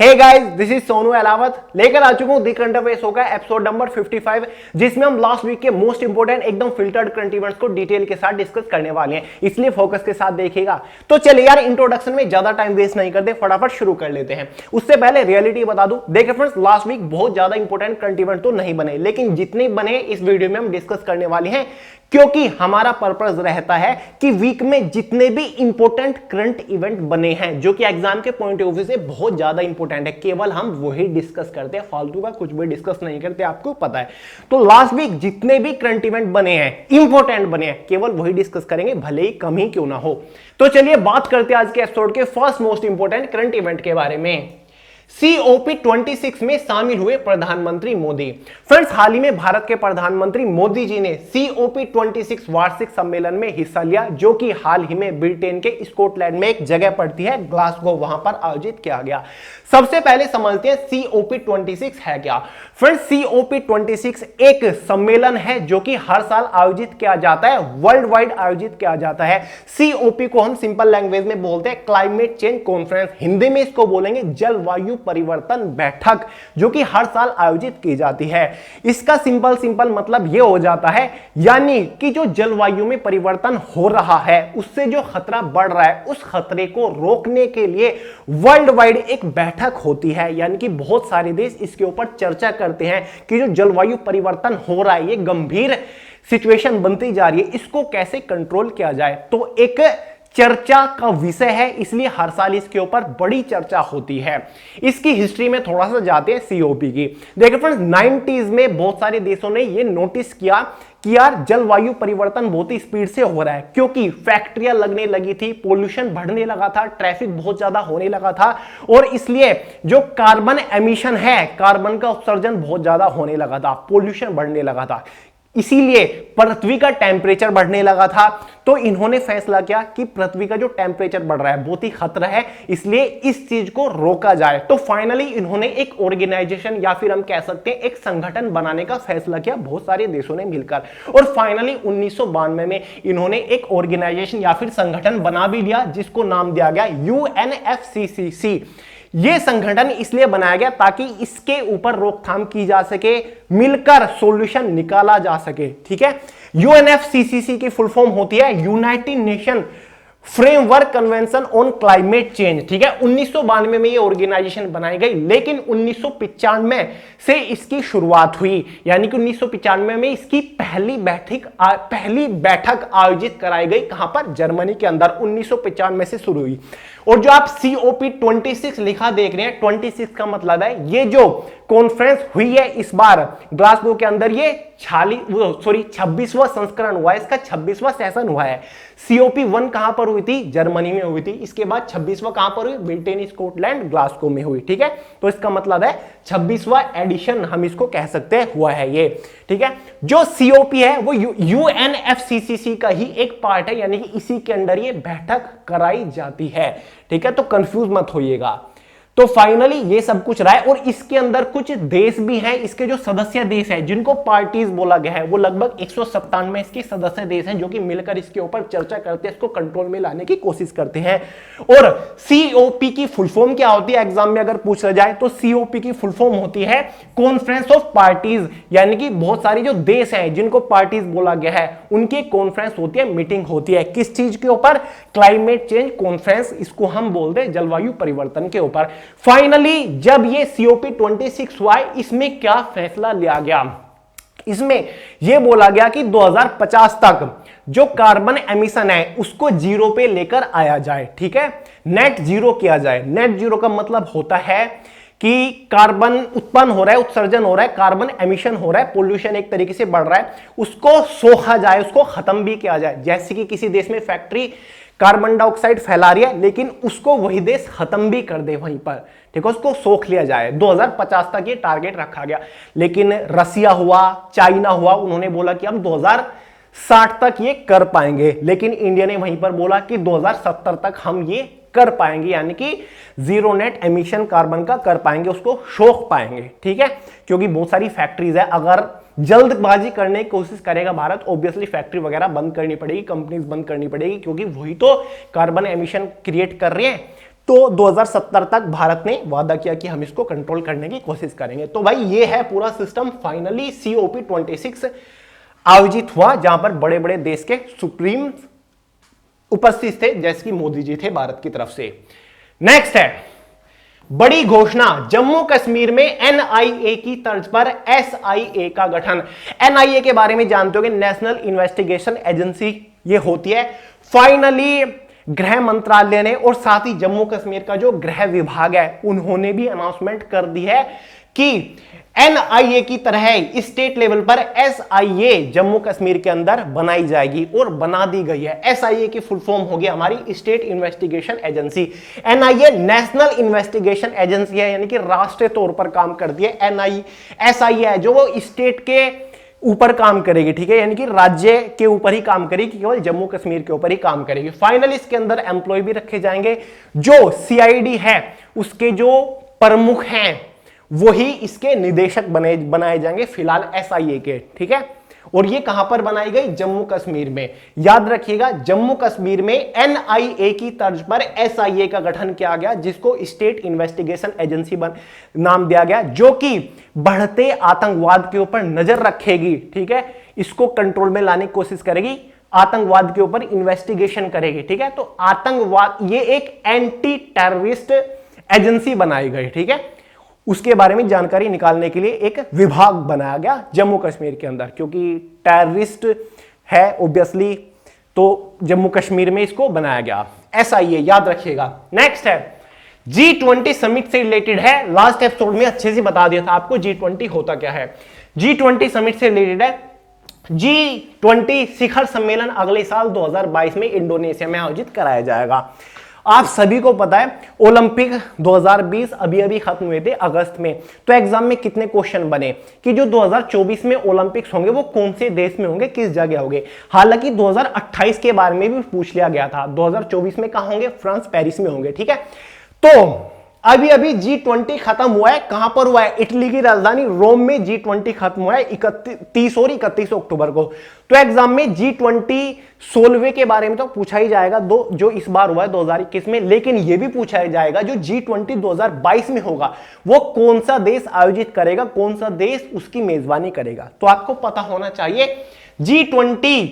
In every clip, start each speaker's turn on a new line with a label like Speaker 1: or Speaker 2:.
Speaker 1: Hey guys, this is Sonu Alawat लेकर आ चुका हूं दी करंट अफेयर्स होगा एपिसोड नंबर 55, जिसमें हम लास्ट वीक के मोस्ट इंपोर्टेंट एकदम फिल्टर्ड करंट इवेंट्स को डिटेल के साथ डिस्कस करने वाले हैं, इसलिए फोकस के साथ देखिएगा। तो चलिए यार, इंट्रोडक्शन में ज्यादा टाइम वेस्ट नहीं करते, फटाफट शुरू कर लेते हैं। उससे पहले रियलिटी बता दूं, देखिए फ्रेंड्स, लास्ट वीक बहुत ज्यादा इंपोर्टेंट करंट इवेंट तो नहीं बने, लेकिन जितने बने इस वीडियो में हम डिस्कस करने वाले हैं, क्योंकि हमारा पर्पस रहता है कि वीक में जितने भी इंपॉर्टेंट करंट इवेंट बने हैं जो कि एग्जाम के पॉइंट ऑफ व्यू से बहुत ज्यादा इंपॉर्टेंट है, केवल हम वही डिस्कस करते हैं, फालतू का कुछ भी डिस्कस नहीं करते, आपको पता है। तो लास्ट वीक जितने भी करंट इवेंट बने हैं, इंपॉर्टेंट बने हैं, केवल वही डिस्कस करेंगे, भले ही कम ही क्यों ना हो। तो चलिए बात करते हैं आज के एपिसोड के first most important current event के बारे में। COP26 में शामिल हुए प्रधानमंत्री मोदी। फ्रेंड्स, हाल ही में भारत के प्रधानमंत्री मोदी जी ने COP26 वार्षिक सम्मेलन में हिस्सा लिया, जो कि हाल ही में ब्रिटेन के स्कॉटलैंड में एक जगह पड़ती है ग्लासगो, वहां पर आयोजित किया गया। सबसे पहले समझते हैं COP26 है क्या। फ्रेंड्स, COP26 एक सम्मेलन है जो कि हर साल आयोजित किया जाता है, वर्ल्ड वाइड आयोजित किया जाता है। COP को हम सिंपल लैंग्वेज में बोलते हैं क्लाइमेट चेंज कॉन्फ्रेंस, हिंदी में इसको बोलेंगे जलवायु परिवर्तन बैठक, जो कि हर साल आयोजित की जाती है। इसका सिंपल मतलब यह हो जाता है, यानी कि जो जलवायु में परिवर्तन हो रहा है, उससे जो खतरा बढ़ रहा है, उस खतरे को रोकने के लिए वर्ल्ड वाइड एक बैठक होती है, यानी कि बहुत सारे देश इसके ऊपर चर्चा करते हैं कि जो जलवायु परिवर्तन हो रहा है, ये गंभीर सिचुएशन बनती जा रही है, इसको कैसे कंट्रोल किया जाए। तो एक चर्चा का विषय है, इसलिए हर साल इसके ऊपर बड़ी चर्चा होती है। इसकी हिस्ट्री में थोड़ा सा जाते हैं COP की। देखिए फ्रेंड्स, 90s में बहुत सारे देशों ने यह नोटिस किया कि यार जलवायु परिवर्तन बहुत ही स्पीड से हो रहा है, क्योंकि फैक्ट्रियां लगने लगी थी, पोल्यूशन बढ़ने लगा था, ट्रैफिक बहुत ज्यादा होने लगा था, और इसलिए जो कार्बन एमिशन है, कार्बन का उत्सर्जन बहुत ज्यादा होने लगा था, पोल्यूशन बढ़ने लगा था, इसीलिए पृथ्वी का टेम्परेचर बढ़ने लगा था। तो इन्होंने फैसला किया कि पृथ्वी का जो टेम्परेचर बढ़ रहा है बहुत ही खतरा है, इसलिए इस चीज को रोका जाए। तो फाइनली इन्होंने एक ऑर्गेनाइजेशन या फिर हम कह सकते हैं एक संगठन बनाने का फैसला किया, बहुत सारे देशों ने मिलकर, और फाइनली 1992 में इन्होंने एक ऑर्गेनाइजेशन या फिर संगठन बना भी लिया, जिसको नाम दिया गया UNFCCC। यह संगठन इसलिए बनाया गया ताकि इसके ऊपर रोकथाम की जा सके, मिलकर सॉल्यूशन निकाला जा सके। ठीक है, UNFCCC की फुल फॉर्म होती है United nation framework convention on climate change. ठीक है, 1992 में ये ऑर्गेनाइजेशन बनाई गई, लेकिन 1995 से इसकी शुरुआत हुई, यानी कि 1995 में इसकी पहली बैठक आयोजित कराई गई। कहां पर? जर्मनी के अंदर 1995 से शुरू हुई। और जो आप COP26 लिखा देख रहे हैं, 26 का मतलब है ये जो कॉन्फ्रेंस हुई है इस बार ग्लासगो के अंदर, ये 26वां संस्करण हुआ है, इसका 26वां सेशन हुआ है। COP1 कहां पर हुई थी? जर्मनी में हुई थी। इसके बाद 26वां कहां पर हुई? ब्रिटेन, स्कॉटलैंड, ग्लासगो में हुई। ठीक है, तो इसका मतलब है 26वां एडिशन हम इसको कह सकते हैं हुआ है ये। ठीक है, जो COP है वो UNFCCC का ही एक पार्ट है, यानी कि इसी के अंदर ये बैठक कराई जाती है। ठीक है, तो कंफ्यूज मत होइएगा। तो फाइनली ये सब कुछ रहा है, और इसके अंदर कुछ देश भी हैं, इसके जो सदस्य देश हैं जिनको पार्टीज बोला गया है, वो लगभग 197 इसके सदस्य देश हैं, जो कि मिलकर इसके ऊपर चर्चा करते हैं, इसको कंट्रोल में लाने की कोशिश करते हैं। और COP की फुल फॉर्म क्या होती है, एग्जाम में अगर पूछा जाए तो COP की फुल फॉर्म होती है कॉन्फ्रेंस ऑफ पार्टीज, यानी कि बहुत सारी जो देश हैं जिनको पार्टीज बोला गया है, उनकी कॉन्फ्रेंस होती है, मीटिंग होती है। किस चीज के ऊपर? क्लाइमेट चेंज कॉन्फ्रेंस, इसको हम बोलते हैं जलवायु परिवर्तन के ऊपर। फाइनली जब ये COP26 हुआ, इसमें क्या फैसला लिया गया? इसमें यह बोला गया कि 2050 तक जो कार्बन एमिशन है उसको जीरो पे लेकर आया जाए। ठीक है, नेट जीरो किया जाए। नेट जीरो का मतलब होता है कि कार्बन उत्पन्न हो रहा है, उत्सर्जन हो रहा है, कार्बन एमिशन हो रहा है, पोल्यूशन एक तरीके से बढ़ रहा है, उसको सोखा जाए, उसको खत्म भी किया जाए। जैसे कि किसी देश में फैक्ट्री कार्बन डाइऑक्साइड फैला रही है, लेकिन उसको वही देश खत्म भी कर दे वहीं पर। ठीक है, उसको सोख लिया जाए। 2050 तक ये टारगेट रखा गया, लेकिन रसिया हुआ, चाइना हुआ, उन्होंने बोला कि हम 2060 तक ये कर पाएंगे, लेकिन इंडिया ने वहीं पर बोला कि 2070 तक हम ये कर पाएंगे, यानी कि जीरो नेट एमिशन कार्बन का कर पाएंगे, उसको सोख पाएंगे। ठीक है, क्योंकि बहुत सारी फैक्ट्रीज है, अगर जल्दबाजी करने की कोशिश करेगा भारत, ऑब्वियसली फैक्ट्री वगैरह बंद करनी पड़ेगी, कंपनीज बंद करनी पड़ेगी, क्योंकि वही तो कार्बन एमिशन क्रिएट कर रहे हैं। तो 2070 तक भारत ने वादा किया कि हम इसको कंट्रोल करने की कोशिश करेंगे। तो भाई ये है पूरा सिस्टम। फाइनली COP26 आयोजित हुआ जहां पर बड़े बड़े देश के सुप्रीम उपस्थित थे, जैसे कि मोदी जी थे भारत की तरफ से। नेक्स्ट है बड़ी घोषणा, जम्मू कश्मीर में NIA की तर्ज पर SIA का गठन। NIA के बारे में जानते होंगे, नेशनल इन्वेस्टिगेशन एजेंसी ये होती है। फाइनली गृह मंत्रालय ने और साथ ही जम्मू कश्मीर का जो गृह विभाग है उन्होंने भी अनाउंसमेंट कर दी है कि NIA की तरह स्टेट लेवल पर SIA जम्मू कश्मीर के अंदर बनाई जाएगी और बना दी गई है। SIA की फुल फॉर्म होगी हमारी state investigation agency. NIA national investigation agency है, यानी कि राष्ट्रीय तौर पर काम करती है। SIA है जो वो स्टेट के ऊपर काम करेगी, ठीक है, यानी कि राज्य के ऊपर ही काम करेगी, केवल जम्मू कश्मीर के ऊपर ही काम करेगी। फाइनली इसके अंदर एम्प्लॉय भी रखे जाएंगे। जो CID है उसके जो प्रमुख हैं वही इसके निदेशक बनाए जाएंगे फिलहाल SIA के, ठीक है। और ये कहां पर बनाई गई? जम्मू कश्मीर में। याद रखिएगा, जम्मू कश्मीर में NIA की तर्ज पर SIA का गठन किया गया, जिसको स्टेट इन्वेस्टिगेशन एजेंसी नाम दिया गया, जो कि बढ़ते आतंकवाद के ऊपर नजर रखेगी, ठीक है, इसको कंट्रोल में लाने की कोशिश करेगी, आतंकवाद के ऊपर इन्वेस्टिगेशन करेगी, ठीक है। तो आतंकवाद, ये एक एंटी टेररिस्ट एजेंसी बनाई गई, ठीक है। उसके बारे में जानकारी निकालने के लिए एक विभाग बनाया गया जम्मू कश्मीर के अंदर, क्योंकि टेररिस्ट है ऑब्वियसली, तो जम्मू कश्मीर में इसको बनाया गया SIA, याद रखिएगा। नेक्स्ट है G20 समिट से रिलेटेड है। लास्ट एपिसोड में अच्छे से बता दिया था आपको G20 होता क्या है। G20 समिट से रिलेटेड है। G20 शिखर सम्मेलन अगले साल 2022 में इंडोनेशिया में आयोजित कराया जाएगा। आप सभी को पता है ओलंपिक 2020 अभी अभी खत्म हुए थे अगस्त में, तो एग्जाम में कितने क्वेश्चन बने कि जो 2024 में ओलंपिक्स होंगे वो कौन से देश में होंगे, किस जगह होंगे। हालांकि 2028 के बारे में भी पूछ लिया गया था, 2024 में कहां होंगे? फ्रांस पेरिस में होंगे, ठीक है। तो अभी अभी G20 खत्म हुआ है, कहां पर हुआ है? इटली की राजधानी रोम में G20 खत्म हुआ है 30 और 31 अक्टूबर को। तो एग्जाम में G20 16वें के बारे में तो पूछा ही जाएगा, जो इस बार हुआ है 2021 में, लेकिन यह भी पूछा जाएगा जो G20 2022 में होगा वो कौन सा देश आयोजित करेगा, कौन सा देश उसकी मेजबानी करेगा। तो आपको पता होना चाहिए G20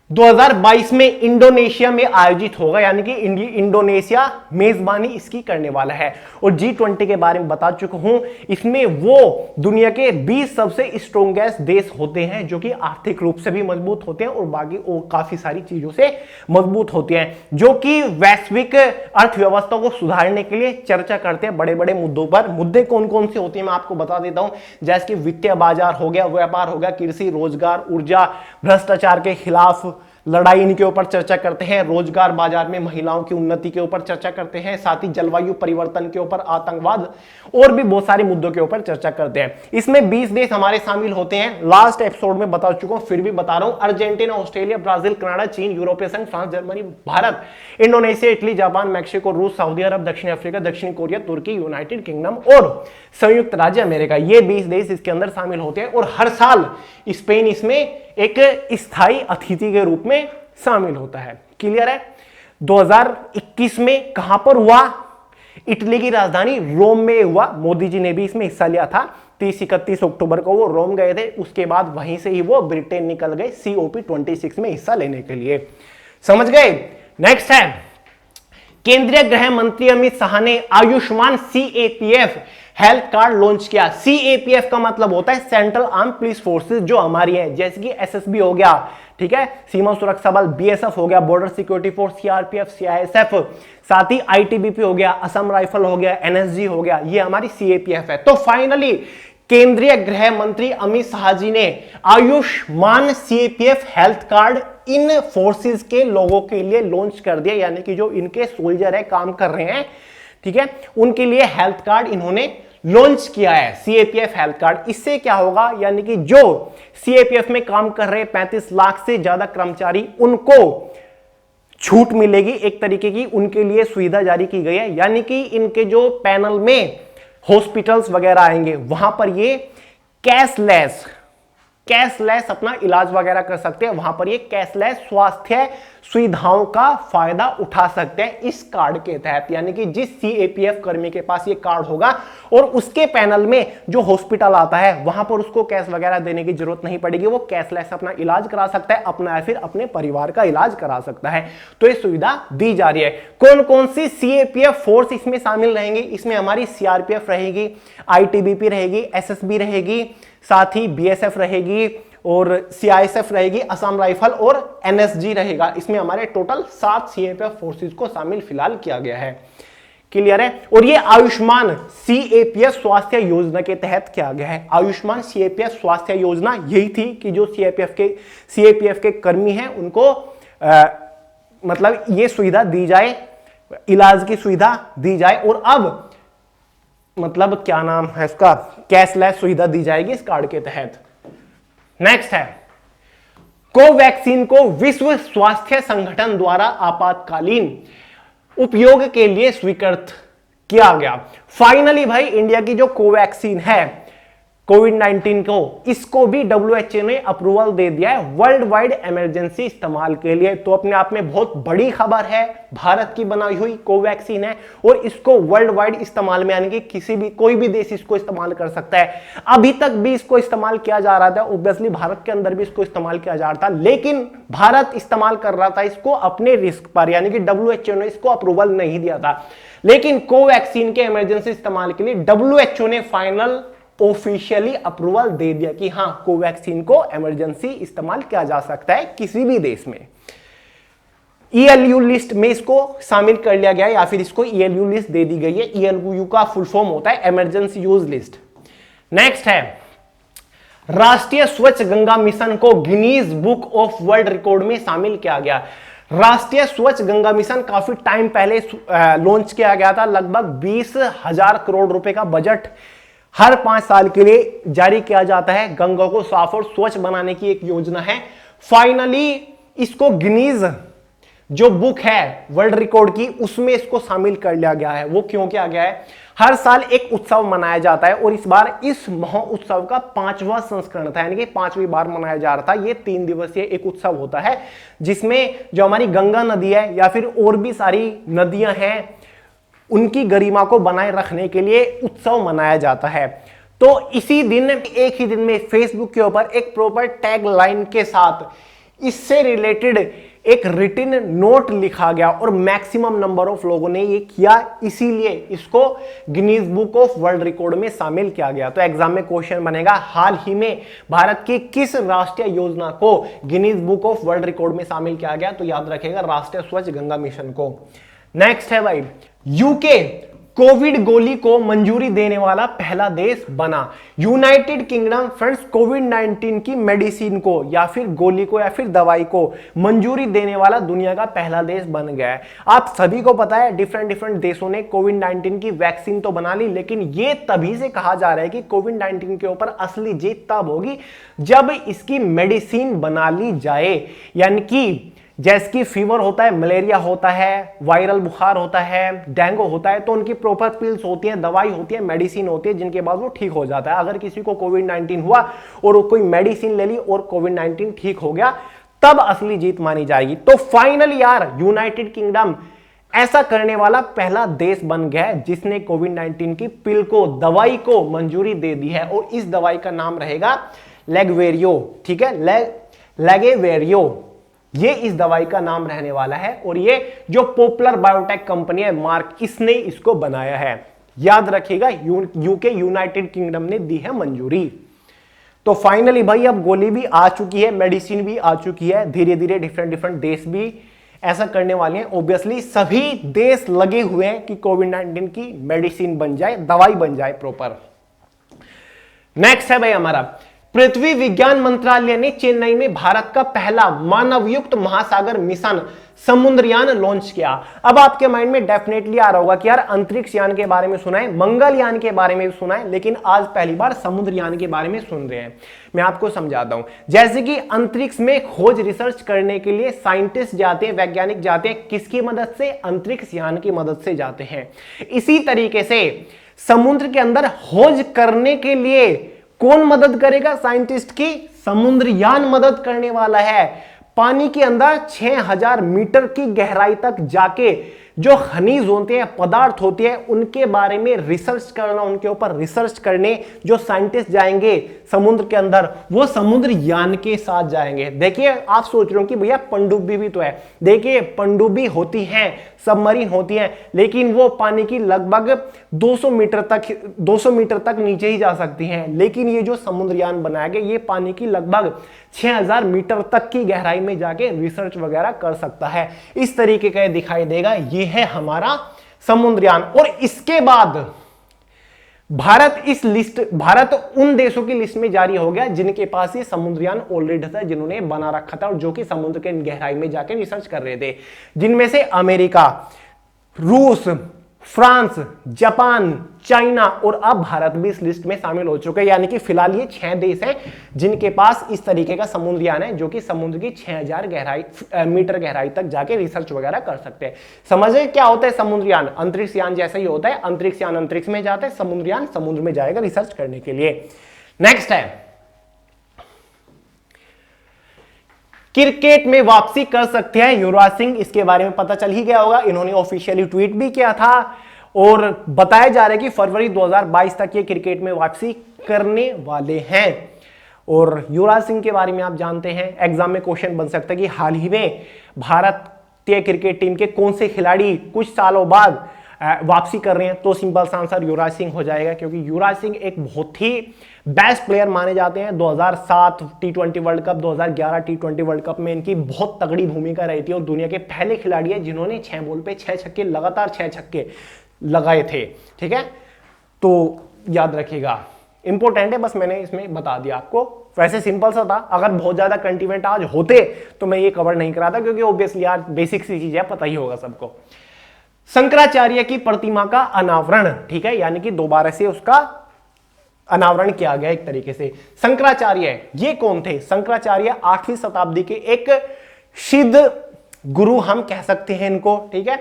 Speaker 1: 2022 में इंडोनेशिया में आयोजित होगा, यानी कि इंडोनेशिया मेजबानी इसकी करने वाला है। और G20 के बारे में बता चुका हूं, इसमें वो दुनिया के 20 सबसे स्ट्रॉन्गेस्ट देश होते हैं जो कि आर्थिक रूप से भी मजबूत होते हैं और बाकी काफी सारी चीजों से मजबूत होते हैं, जो कि वैश्विक अर्थव्यवस्था को सुधारने के लिए चर्चा करते हैं बड़े बड़े मुद्दों पर। मुद्दे कौन कौन से होते हैं मैं आपको बता देता हूं, जैसे कि वित्तीय बाजार हो गया, व्यापार हो गया, कृषि, रोजगार, ऊर्जा, भ्रष्टाचार के खिलाफ लड़ाई, इनके ऊपर चर्चा करते हैं। रोजगार बाजार में महिलाओं की उन्नति के ऊपर चर्चा करते हैं, साथ ही जलवायु परिवर्तन के ऊपर, आतंकवाद और भी बहुत सारे मुद्दों के ऊपर चर्चा करते हैं। इसमें 20 देश हमारे शामिल होते हैं। लास्ट एपिसोड में बता चुका हूं, फिर भी बता रहा हूं। अर्जेंटीना, ऑस्ट्रेलिया, ब्राजील, कनाडा, चीन, यूरोपीय संघ, France, Germany, Bharat, Indonesia, Italy, Japan, Mexico, रूस, सऊदी अरब, दक्षिण अफ्रीका, दक्षिण कोरिया, तुर्की, यूनाइटेड किंगडम और संयुक्त राज्य अमेरिका, ये 20 देश इसके अंदर शामिल होते हैं। और हर साल स्पेन इसमें एक स्थायी अतिथि के रूप में शामिल होता है। क्लियर है? 2021 में कहां पर हुआ? इटली की राजधानी रोम में हुआ। मोदी जी ने भी इसमें हिस्सा लिया था। 30-31 अक्टूबर को वो रोम गए थे, उसके बाद वहीं से ही वो ब्रिटेन निकल गए COP26 में हिस्सा लेने के लिए। समझ गए? नेक्स्ट है केंद्रीय गृह मंत्री अमित शाह ने Ayushman CAPF health card launch किया। CAPF का मतलब होता है सेंट्रल आर्म पुलिस फोर्सेस, जो हमारी है, जैसे कि SSB हो गया, ठीक है, सीमा सुरक्षा बल, BSF हो गया, border security force, CRPF, CISF, साथ ही ITBP हो गया, असम राइफल हो गया, NSG हो गया, ये हमारी CAPF है। तो फाइनली केंद्रीय गृह मंत्री अमित शाह जी ने आयुष्मान CAPF हेल्थ कार्ड इन फोर्सेस के लोगों के लिए लॉन्च कर दिया, यानी कि जो इनके सोल्जर है, काम कर रहे हैं, ठीक है, उनके लिए हेल्थ कार्ड इन्होंने लॉन्च किया है, CAPF हेल्थ कार्ड। इससे क्या होगा, यानी कि जो CAPF में काम कर रहे 35 लाख से ज्यादा कर्मचारी, उनको छूट मिलेगी एक तरीके की, उनके लिए सुविधा जारी की गई है, यानी कि इनके जो पैनल में हॉस्पिटल्स वगैरह आएंगे वहां पर ये कैशलेस कैशलेस अपना इलाज वगैरह कर सकते हैं, वहां पर ये कैशलेस स्वास्थ्य सुविधाओं का फायदा उठा सकते हैं इस कार्ड के तहत। यानी कि जिस सीएपीएफ कर्मी के पास ये कार्ड होगा और उसके पैनल में जो हॉस्पिटल आता है वहां पर उसको कैश वगैरह देने की जरूरत नहीं पड़ेगी, वो कैशलेस अपना इलाज करा सकता है, अपना या फिर अपने परिवार का इलाज करा सकता है। तो ये सुविधा दी जा रही है। कौन कौन सी सीएपीएफ फोर्स इसमें शामिल रहेंगी? इसमें हमारी सीआरपीएफ रहेगी, आईटीबीपी रहेगी, एसएसबी रहेगी, साथ ही बीएसएफ रहेगी और सीआईएसएफ रहेगी, असम राइफल और एनएसजी रहेगा। इसमें हमारे टोटल 7 सीएपीएफ फोर्सेस को शामिल फिलहाल किया गया है। क्लियर है? और ये आयुष्मान सीएपीएफ स्वास्थ्य योजना के तहत किया गया है। आयुष्मान सीएपीएफ स्वास्थ्य योजना यही थी कि जो सीएपीएफ के कर्मी हैं उनको मतलब ये सुविधा दी जाए, इलाज की सुविधा दी जाए, और अब मतलब क्या नाम है इसका, कैशलेस सुविधा दी जाएगी इस कार्ड के तहत। नेक्स्ट है, कोवैक्सीन को विश्व स्वास्थ्य संगठन द्वारा आपातकालीन उपयोग के लिए स्वीकृत किया गया। फाइनली भाई इंडिया की जो कोवैक्सीन है कोविड-19 को, इसको भी डब्ल्यूएचओ ने अप्रूवल दे दिया है वर्ल्ड वाइड इमरजेंसी इस्तेमाल के लिए। तो अपने आप में बहुत बड़ी खबर है, भारत की बनाई हुई कोवैक्सीन है और इसको वर्ल्ड वाइड इस्तेमाल में, यानी कि कोई भी देश इसको इस्तेमाल कर सकता है। अभी तक भी इसको इस्तेमाल किया जा रहा था, ऑब्वियसली भारत के अंदर भी इसको इस्तेमाल किया जा रहा था, लेकिन भारत इस्तेमाल कर रहा था इसको अपने रिस्क पर, यानी कि डब्ल्यूएचओ ने इसको अप्रूवल नहीं दिया था। लेकिन कोवैक्सीन के इमरजेंसी इस्तेमाल के लिए डब्ल्यूएचओ ने फाइनल ऑफिशियली अप्रूवल दे दिया कि हां कोवैक्सीन को इमरजेंसी इस्तेमाल किया जा सकता है किसी भी देश में। ईएलयू लिस्ट में इसको शामिल कर लिया गया है, या फिर इसको ईएलयू लिस्ट दे दी गई है। ईएलयू का फुल फॉर्म होता है इमरजेंसी यूज लिस्ट। नेक्स्ट है, राष्ट्रीय स्वच्छ गंगा मिशन को Guinness book of world record में शामिल किया गया। राष्ट्रीय स्वच्छ गंगा मिशन काफी टाइम पहले लॉन्च किया गया था। लगभग 20,000 करोड़ रुपए का बजट हर 5 साल के लिए जारी किया जाता है। गंगा को साफ और स्वच्छ बनाने की एक योजना है। फाइनली इसको गिनीज जो बुक है वर्ल्ड रिकॉर्ड की, उसमें इसको शामिल कर लिया गया है। वो क्यों किया गया है? हर साल एक उत्सव मनाया जाता है और इस बार इस महोत्सव का 5वां संस्करण था, यानी कि 5वीं बार मनाया जा रहा था। ये 3 दिवसीय एक उत्सव होता है जिसमें जो हमारी गंगा नदी है या फिर और भी सारी नदियां हैं उनकी गरिमा को बनाए रखने के लिए उत्सव मनाया जाता है। तो इसी दिन, एक ही दिन में फेसबुक के ऊपर एक प्रॉपर टैग लाइन के साथ इससे रिलेटेड एक रिटन नोट लिखा गया और मैक्सिमम नंबर ऑफ लोगों ने ये किया, इसीलिए इसको Guinness book of world record में शामिल किया गया। तो एग्जाम में क्वेश्चन बनेगा, हाल ही में भारत की किस राष्ट्रीय योजना को Guinness book of world record में शामिल किया गया? तो याद रखेगा राष्ट्रीय स्वच्छ गंगा मिशन को। नेक्स्ट है भाई, यूके कोविड गोली को मंजूरी देने वाला पहला देश बना। यूनाइटेड किंगडम फ्रेंड्स कोविड-19 की मेडिसिन को या फिर गोली को या फिर दवाई को मंजूरी देने वाला दुनिया का पहला देश बन गया है। आप सभी को पता है डिफरेंट देशों ने कोविड-19 की वैक्सीन तो बना ली, लेकिन ये तभी से कहा जा रहा है कि कोविड-19 के ऊपर असली जीत तब होगी जब इसकी मेडिसिन बना ली जाए। यानी कि जैसे कि फीवर होता है, मलेरिया होता है, वायरल बुखार होता है, डेंगू होता है, तो उनकी प्रॉपर पिल्स होती हैं, दवाई होती है, मेडिसिन होती है, जिनके बाद वो ठीक हो जाता है। अगर किसी को कोविड-19 हुआ और कोई मेडिसिन ले ली और कोविड-19 ठीक हो गया, तब असली जीत मानी जाएगी। तो फाइनली यार यूनाइटेड किंगडम ऐसा करने वाला पहला देश बन गया है जिसने कोविड-19 की पिल को, दवाई को मंजूरी दे दी है और इस दवाई का नाम रहेगा लेगवेरियो। ठीक है, लेगेवेरियो, ये इस दवाई का नाम रहने वाला है और ये जो पॉपुलर बायोटेक कंपनी है मार्क, इसने इसको बनाया है। याद रखिएगा यूके यूनाइटेड किंगडम ने दी है मंजूरी। तो फाइनली भाई अब गोली भी आ चुकी है, मेडिसिन भी आ चुकी है, धीरे धीरे डिफरेंट देश भी ऐसा करने वाले हैं। ऑब्वियसली सभी देश लगे हुए हैं कि कोविड-19 की मेडिसिन बन जाए, दवाई बन जाए प्रॉपर। नेक्स्ट है भाई हमारा, पृथ्वी विज्ञान मंत्रालय ने चेन्नई में भारत का पहला मानवयुक्त महासागर मिशन समुद्रयान लॉन्च किया। अब आपके माइंड में डेफिनेटली आ रहा होगा कि यार अंतरिक्ष यान के बारे में सुना है, मंगलयान के बारे में भी सुना है, लेकिन आज पहली बार समुद्रयान के बारे में सुन रहे हैं। मैं आपको समझाता हूं। जैसे कि अंतरिक्ष में खोज रिसर्च करने के लिए साइंटिस्ट जाते हैं, वैज्ञानिक जाते हैं, किसकी मदद से? अंतरिक्ष यान की मदद से जाते हैं। इसी तरीके से समुद्र के अंदर खोज करने के लिए कौन मदद करेगा साइंटिस्ट की? समुद्रयान मदद करने वाला है पानी के अंदर 6000 मीटर की गहराई तक जाके जो खनिज होते हैं, पदार्थ होते हैं, उनके बारे में रिसर्च करना, उनके ऊपर रिसर्च करने जो साइंटिस्ट जाएंगे समुद्र के अंदर, वो समुद्रयान के साथ जाएंगे। देखिए आप सोच रहे हो कि भैया पनडुब्बी भी तो है। देखिए पनडुब्बी होती हैं, सबमरीन होती हैं, लेकिन वो पानी की लगभग 200 मीटर तक नीचे ही जा सकती हैं। लेकिन ये जो समुद्रयान बनाया गया ये पानी की लगभग 6000 मीटर तक की गहराई में जाके रिसर्च वगैरह कर सकता है। इस तरीके का दिखाई देगा। ये है हमारा समुद्रयान। और इसके बाद भारत उन देशों की लिस्ट में जारी हो गया जिनके पास ये समुद्रयान ऑलरेडी था, जिन्होंने बना रखा था और जो कि समुद्र के गहराई में जाके रिसर्च कर रहे थे, जिनमें से अमेरिका, रूस, फ्रांस, जापान, चाइना और अब भारत भी इस लिस्ट में शामिल हो चुके हैं। यानी कि फिलहाल ये 6 देश हैं जिनके पास इस तरीके का समुद्रयान है जो कि समुद्र की 6000 मीटर गहराई तक जाके रिसर्च वगैरह कर सकते हैं। समझे क्या होता है समुद्रयान? अंतरिक्ष यान जैसा ही होता है। अंतरिक्ष यान अंतरिक्ष में जाता है, समुद्रयान समुद्र में जाएगा रिसर्च करने के लिए। नेक्स्ट है क्रिकेट में वापसी कर सकते हैं युवराज सिंह। इसके बारे में पता चल ही गया होगा, इन्होंने ऑफिशियली ट्वीट भी किया था और बताया जा रहा है कि फरवरी 2022 तक ये क्रिकेट में वापसी करने वाले हैं। और युवराज सिंह के बारे में आप जानते हैं, एग्जाम में क्वेश्चन बन सकता है कि हाल ही में भारतीय क्रिकेट टीम के कौन से खिलाड़ी कुछ सालों बाद वापसी कर रहे हैं, तो सिंपल सा आंसर युवराज सिंह हो जाएगा, क्योंकि युवराज सिंह एक बहुत ही बेस्ट प्लेयर माने जाते हैं। 2007 टी20 वर्ल्ड कप, 2011 टी20 वर्ल्ड कप में इनकी बहुत तगड़ी भूमिका रही थी और दुनिया के पहले खिलाड़ी है जिन्होंने 6 बॉल पे 6 छक्के, लगातार 6 छक्के लगाए थे। ठीक है, तो याद रखिएगा, इंपॉर्टेंट है, बस मैंने इसमें बता दिया आपको। वैसे सिंपल सा था, अगर बहुत ज्यादा करंट इवेंट आज होते तो मैं ये कवर नहीं कराता, क्योंकि ऑब्वियसली यार बेसिक सी चीज है, पता ही होगा सबको। शंकराचार्य की प्रतिमा का अनावरण, ठीक है, यानी कि दोबारा से उसका अनावरण किया गया एक तरीके से। शंकराचार्य ये कौन थे? शंकराचार्य 8वीं शताब्दी के एक सिद्ध गुरु हम कह सकते हैं इनको। ठीक है,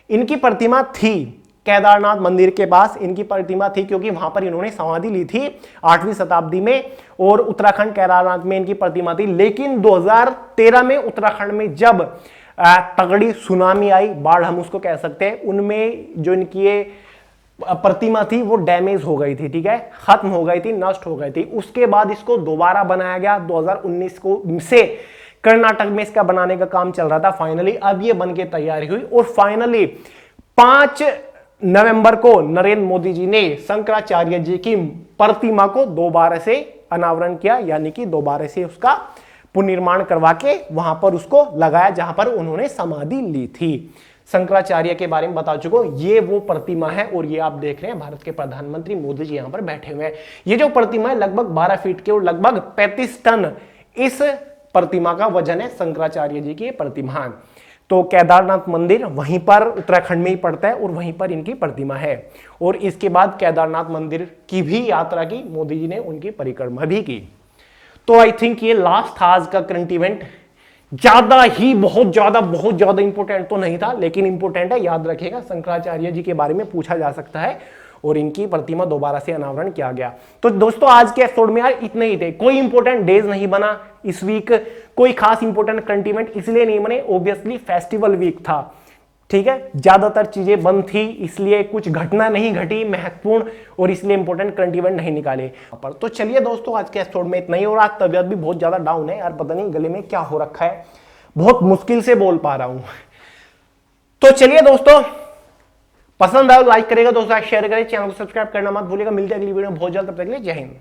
Speaker 1: इनकी प्रतिमा थी केदारनाथ मंदिर के पास, इनकी प्रतिमा थी क्योंकि वहां पर इन्होंने समाधि ली थी 8वीं शताब्दी में, और उत्तराखंड केदारनाथ में इनकी प्रतिमा थी। लेकिन 2013 में उत्तराखंड में जब तगड़ी सुनामी आई, बाढ़ हम उसको कह सकते हैं, उनमें जो इनकी ये प्रतिमा थी वो डैमेज हो गई थी। ठीक है, खत्म हो गई थी, नष्ट हो गई थी। उसके बाद इसको दोबारा बनाया गया 2019 को से। कर्नाटक में इसका बनाने का काम चल रहा था। फाइनली अब ये बनके तैयारी हुई और फाइनली 5 नवंबर को नरेंद्र मोदी जी ने शंकराचार्य जी की प्रतिमा को दोबारा से अनावरण किया, यानी कि दोबारा से उसका पुनर्निर्माण करवा के वहां पर उसको लगाया जहां पर उन्होंने समाधि ली थी। शंकराचार्य के बारे में बता चुका हूं, ये वो प्रतिमा है और ये आप देख रहे हैं भारत के प्रधानमंत्री मोदी जी यहां पर बैठे हुए हैं। ये जो प्रतिमा है लगभग 12 फीट की और लगभग 35 टन इस प्रतिमा का वजन है, शंकराचार्य जी की प्रतिमा। तो केदारनाथ मंदिर वहीं पर उत्तराखंड में ही पड़ता है और वहीं पर इनकी प्रतिमा है। और इसके बाद केदारनाथ मंदिर की भी यात्रा की मोदी जी ने, उनकी परिक्रमा भी की। तो आई थिंक ये लास्ट था आज का करंट इवेंट। ज्यादा ही बहुत ज्यादा इंपॉर्टेंट तो नहीं था, लेकिन इंपॉर्टेंट है, याद रखिएगा। शंकराचार्य जी के बारे में पूछा जा सकता है और इनकी प्रतिमा दोबारा से अनावरण किया गया। तो दोस्तों आज के एपिसोड में यार इतने ही थे, कोई इंपॉर्टेंट डेज नहीं बना इस वीक, कोई खास इंपॉर्टेंट करंट इवेंट इसलिए नहीं बने, ऑब्वियसली फेस्टिवल वीक था। ठीक है, ज्यादातर चीजें बंद थी, इसलिए कुछ घटना नहीं घटी महत्वपूर्ण, और इसलिए इंपॉर्टेंट करंट इवेंट नहीं निकाले पर। तो चलिए दोस्तों आज के एपिसोड में इतना ही। और आज तबियत भी बहुत ज्यादा डाउन है यार, पता नहीं गले में क्या हो रखा है, बहुत मुश्किल से बोल पा रहा हूं। तो चलिए दोस्तों, पसंद आए लाइक करेगा दोस्तों, शेयर करें, चैनल को सब्सक्राइब करना मत भूलिएगा। मिलते हैं अगली वीडियो में बहुत जल्द, तब तक के लिए जय हिंद।